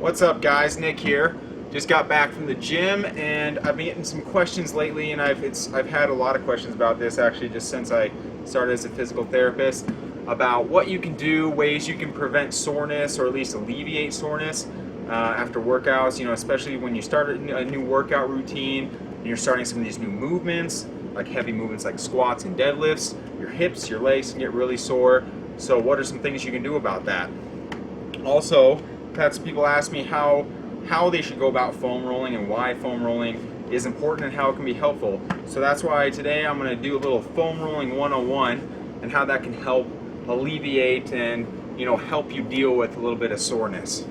What's up guys, Nick here. Just got back from the gym and I've been getting some questions lately, and I've had a lot of questions about this actually just since I started as a physical therapist, about what you can do, ways you can prevent soreness or at least alleviate soreness after workouts, especially when you start a new workout routine and you're starting some of these new movements, like heavy movements like squats and deadlifts. Your hips, your legs can get really sore. So what are some things you can do about that? Also, I've had some people ask me how they should go about foam rolling and why foam rolling is important and how it can be helpful. So that's why today I'm going to do a little foam rolling 101 and how that can help alleviate and help you deal with a little bit of soreness.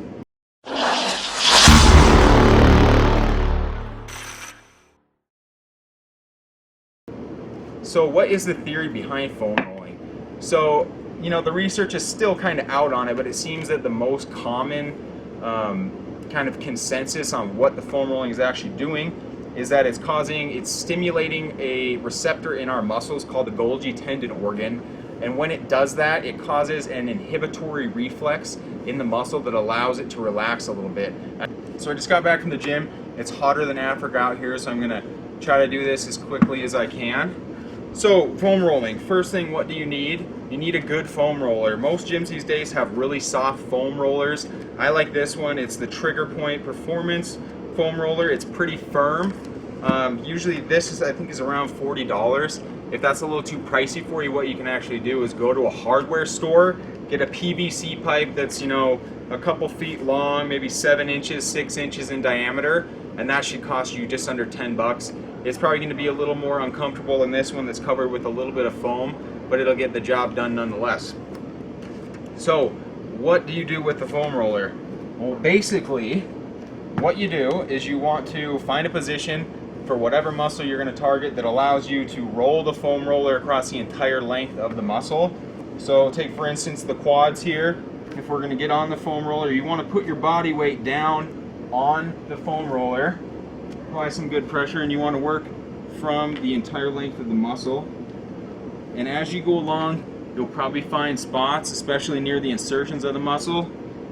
So what is the theory behind foam rolling? So the research is still kind of out on it, but it seems that the most common kind of consensus on what the foam rolling is actually doing is that it's stimulating a receptor in our muscles called the Golgi tendon organ, and when it does that, it causes an inhibitory reflex in the muscle that allows it to relax a little bit. So I just got back from the gym. It's hotter than Africa out here, so I'm gonna try to do this as quickly as I can. So foam rolling, first thing, what do you need? You need a good foam roller. Most gyms these days have really soft foam rollers. I like this one. It's the Trigger Point Performance foam roller. It's pretty firm. Usually this I think is around $40. If that's a little too pricey for you, what you can actually do is go to a hardware store, get a PVC pipe that's a couple feet long, maybe 7 inches, 6 inches in diameter, and that should cost you just under $10. It's probably going to be a little more uncomfortable than this one that's covered with a little bit of foam, but it'll get the job done nonetheless. So what do you do with the foam roller? Well, basically what you do is you want to find a position for whatever muscle you're going to target that allows you to roll the foam roller across the entire length of the muscle. So take for instance the quads here. If we're going to get on the foam roller, you want to put your body weight down on the foam roller, apply some good pressure, and you want to work from the entire length of the muscle. And as you go along, you'll probably find spots, especially near the insertions of the muscle,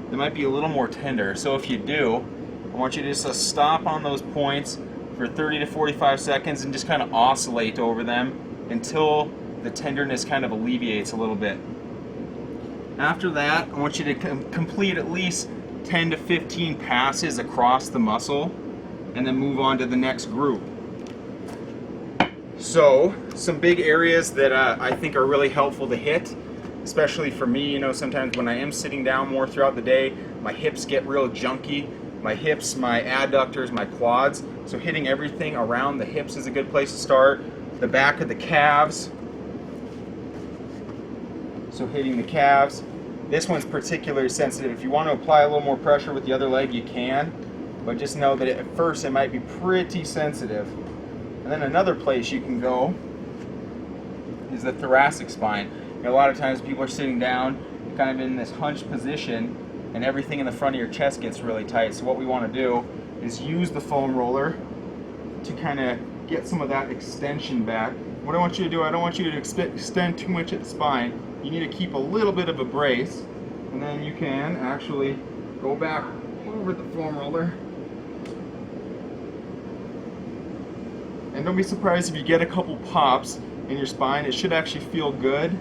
that might be a little more tender. So if you do, I want you to just stop on those points for 30 to 45 seconds and just kind of oscillate over them until the tenderness kind of alleviates a little bit. After that, I want you to complete at least 10 to 15 passes across the muscle and then move on to the next group. So some big areas that I think are really helpful to hit, especially for me, sometimes when I am sitting down more throughout the day, my hips get real junky. My hips, my adductors, my quads. So hitting everything around the hips is a good place to start. The back of the calves. So hitting the calves. This one's particularly sensitive. If you want to apply a little more pressure with the other leg, you can. But just know that at first it might be pretty sensitive. And then another place you can go is the thoracic spine. A lot of times people are sitting down, kind of in this hunched position, and everything in the front of your chest gets really tight. So what we want to do is use the foam roller to kind of get some of that extension back. What I want you to do, I don't want you to extend too much at the spine. You need to keep a little bit of a brace, and then you can actually go back over the foam roller. And don't be surprised if you get a couple pops in your spine. It should actually feel good.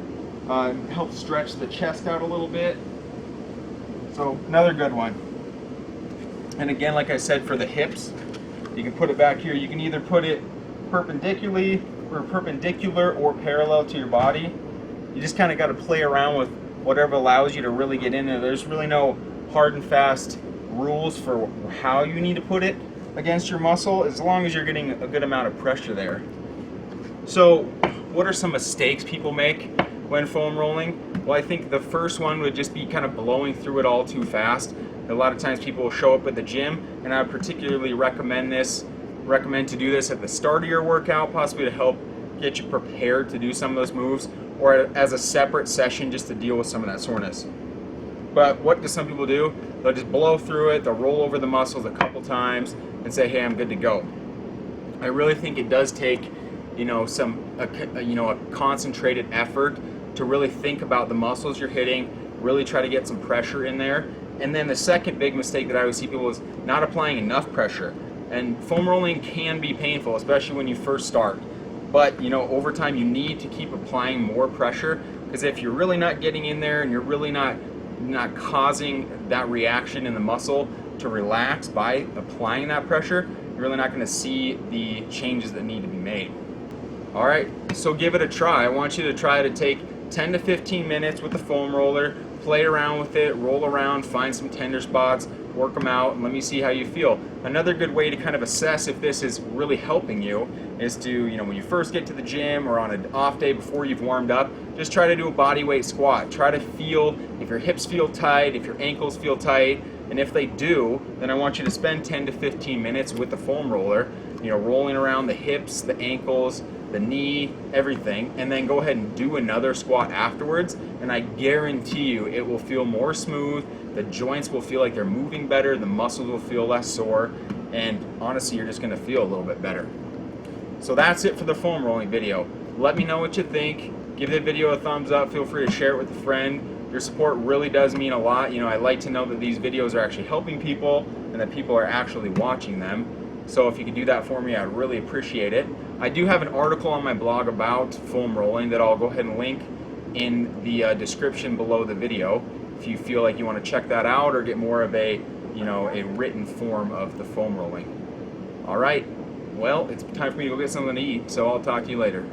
Help stretch the chest out a little bit. So another good one. And again, like I said, for the hips, you can put it back here. You can either put it perpendicular or parallel to your body. You just kind of got to play around with whatever allows you to really get in there. There's really no hard and fast rules for how you need to put it against your muscle, as long as you're getting a good amount of pressure there. So what are some mistakes people make when foam rolling? Well, I think the first one would just be kind of blowing through it all too fast. A lot of times people will show up at the gym, and I would particularly recommend to do this at the start of your workout, possibly to help get you prepared to do some of those moves, or as a separate session just to deal with some of that soreness. But what do some people do? They'll just blow through it, they'll roll over the muscles a couple times and say, hey, I'm good to go. I really think it does take a concentrated effort to really think about the muscles you're hitting, really try to get some pressure in there, And then the second big mistake that I always see people is not applying enough pressure. And foam rolling can be painful, especially when you first start. But over time you need to keep applying more pressure, because if you're really not getting in there and you're really not causing that reaction in the muscle to relax by applying that pressure, you're really not going to see the changes that need to be made. All right, so give it a try. I want you to try to take 10 to 15 minutes with the foam roller, play around with it, roll around, find some tender spots, work them out, and let me see how you feel. Another good way to kind of assess if this is really helping you is to, when you first get to the gym or on an off day before you've warmed up, just try to do a body weight squat. Try to feel if your hips feel tight, if your ankles feel tight, and if they do, then I want you to spend 10 to 15 minutes with the foam roller, rolling around the hips, the ankles, the knee, everything, and then go ahead and do another squat afterwards, and I guarantee you it will feel more smooth, the joints will feel like they're moving better, the muscles will feel less sore, and honestly you're just going to feel a little bit better. So that's it for the foam rolling video. Let me know what you think. Give the video a thumbs up, feel free to share it with a friend. Your support really does mean a lot. I like to know that these videos are actually helping people and that people are actually watching them. So if you could do that for me, I'd really appreciate it. I do have an article on my blog about foam rolling that I'll go ahead and link in the description below the video if you feel like you want to check that out or get more of a written form of the foam rolling. All right, well, it's time for me to go get something to eat, so I'll talk to you later.